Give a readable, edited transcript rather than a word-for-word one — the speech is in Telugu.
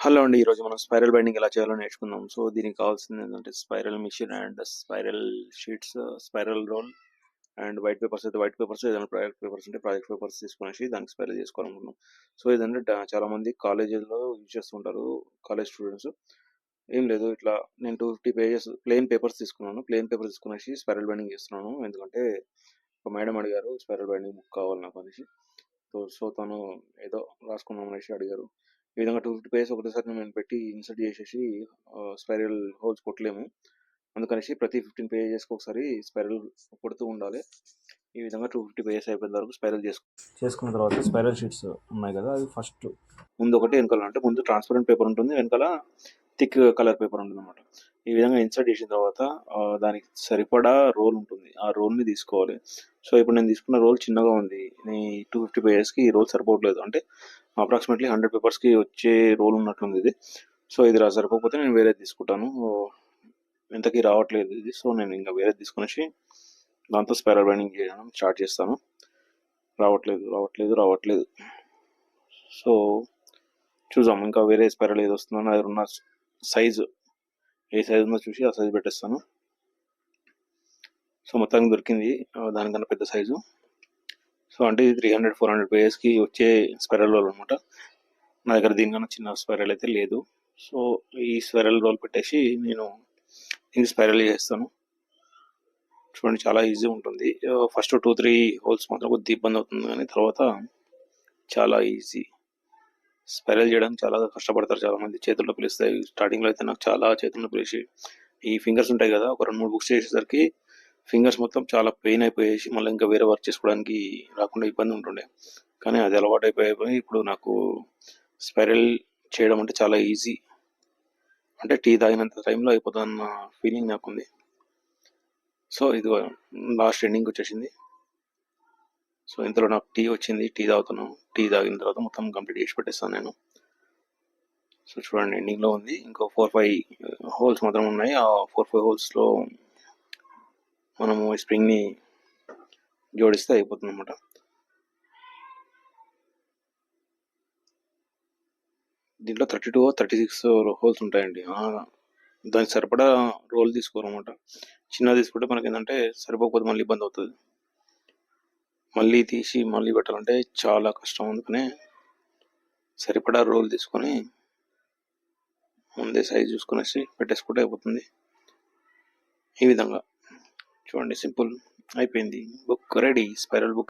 హలో అండి. ఈరోజు మనం స్పైరల్ బైండింగ్ ఎలా చేయాలో నేర్చుకుందాం. సో, దీనికి కావాల్సింది ఏంటంటే spiral machine and spiral sheets, spiral roll and white papers అయితే వైట్ పేపర్స్, ఏదైనా ప్రాజెక్ట్ పేపర్స్ ఉంటే ప్రాజెక్ట్ పేపర్స్ తీసుకొనేసి దానికి స్పైరల్ చేసుకోవాలనుకున్నాం. సో, ఇదంటే చాలా మంది కాలేజీల్లో యూజ్ చేస్తుంటారు. కాలేజ్ స్టూడెంట్స్ ఏం లేదు, ఇట్లా నేను 250 పేజెస్ ప్లెయిన్ పేపర్స్ తీసుకున్నాను. ప్లెయిన్ పేపర్స్ తీసుకునేసి స్పైరల్ బైండింగ్ చేస్తున్నాను. ఎందుకంటే ఒక మేడం అడిగారు స్పైరల్ బైండింగ్ బుక్ కావాలి నాకు అనేసి. సో తను ఏదో రాసుకుందాం అనేసి అడిగారు. ఈ విధంగా 250 పేజెస్ ఒకటేసారి నేను పెట్టి ఇన్సర్ట్ చేసేసి స్పైరల్ హోల్స్ కొట్టలేము. అందుకనేసి ప్రతి 15 పేజెస్కి ఒకసారి స్పైరల్ కొడుతూ ఉండాలి. ఈ విధంగా 250 పేజెస్ అయిపోయిన వరకు స్పైరల్ చేసుకున్న తర్వాత స్పైరల్ షీట్స్ ఉన్నాయి కదా, అవి ఫస్ట్ ముందు ఒకటి వెనకాల, అంటే ముందు ట్రాన్స్పరెంట్ పేపర్ ఉంటుంది, వెనకాల థిక్ కలర్ పేపర్ ఉంటుంది అనమాట. ఈ విధంగా ఇన్సర్ట్ చేసిన తర్వాత దానికి సరిపడా రోల్ ఉంటుంది, ఆ రోల్ని తీసుకోవాలి. సో ఇప్పుడు నేను తీసుకున్న రోల్ చిన్నగా ఉంది, 250 పేజెస్కి ఈ రోల్ సరిపోవట్లేదు. అంటే అప్రాక్సిమేట్లీ 100 పేపర్స్కి వచ్చే రోల్ ఉన్నట్లుంది ఇది. సో ఇది సరిపోకపోతే నేను వేరే తీసుకుంటాను. ఇంతకీ రావట్లేదు ఇది. సో నేను ఇంకా వేరే తీసుకునేసి దాంతో స్పైరల్ బైండింగ్ చేయడం స్టార్ట్ చేస్తాను. రావట్లేదు. సో చూద్దాం, ఇంకా వేరే స్పైరల్ ఏది వస్తుందో నా దగ్గర ఉన్న సైజు, ఏ సైజు ఉందో చూసి ఆ సైజు పెట్టేస్తాను. సో మొత్తానికి దొరికింది దానికన్నా పెద్ద సైజు. సో అంటే ఇది 300-400 పేజెస్కి వచ్చే స్పైరల్ రోల్ అనమాట. నా దగ్గర దీనికన్నా చిన్న స్పైరల్ అయితే లేదు. సో ఈ స్పైరల్ రోల్ పెట్టేసి నేను ఇది స్పైరల్ చేస్తాను. చూడండి, చాలా ఈజీ ఉంటుంది. ఫస్ట్ 2-3 హోల్స్ మాత్రం కొద్దిగా ఇబ్బంది అవుతుంది, కానీ తర్వాత చాలా ఈజీ. స్పైరల్ చేయడానికి చాలా కష్టపడతారు చాలా మంది, చేతుల్లో పిలుస్తాయి. స్టార్టింగ్లో అయితే నాకు చాలా చేతుల్లో పిలిచి ఈ ఫింగర్స్ ఉంటాయి కదా, ఒక 2-3 బుక్స్ చేసేసరికి ఫింగర్స్ మొత్తం చాలా పెయిన్ అయిపోయేసి మళ్ళీ ఇంకా వేరే వర్క్ చేసుకోవడానికి రాకుండా ఇబ్బంది ఉంటుండే. కానీ అది అలవాటు అయిపోయి ఇప్పుడు నాకు స్పైరల్ చేయడం అంటే చాలా ఈజీ. అంటే టీ తాగినంత టైంలో అయిపోతుందన్న ఫీలింగ్ నాకుంది. సో ఇది లాస్ట్ ఎండింగ్ వచ్చేసింది. సో ఇంతలో నాకు టీ వచ్చింది, టీ తాగుతున్నాను. టీ తాగిన తర్వాత మొత్తం కంప్లీట్ చేసి పెట్టేస్తాను నేను. సో చూడండి, ఎండింగ్లో ఉంది. ఇంకో 4-5 హోల్స్ మాత్రం ఉన్నాయి. ఆ 4-5 హోల్స్లో మనము స్ప్రింగ్ని జోడిస్తే అయిపోతుంది అనమాట. దీంట్లో 32-36 హోల్స్ ఉంటాయండి. దానికి సరిపడా రోల్ తీసుకోవాలన్నమాట. చిన్నది తీసుకుంటే మనకి ఏంటంటే సరిపోకపోతే మళ్ళీ ఇబ్బంది అవుతుంది. మళ్ళీ తీసి మళ్ళీ పెట్టాలంటే చాలా కష్టం. అందుకనే సరిపడా రోల్ తీసుకొని ముందే సైజ్ చూసుకునేసి పెట్టేసుకుంటే అయిపోతుంది. ఈ విధంగా చూడండి, సింపుల్ అయిపోయింది. Book ready, spiral book.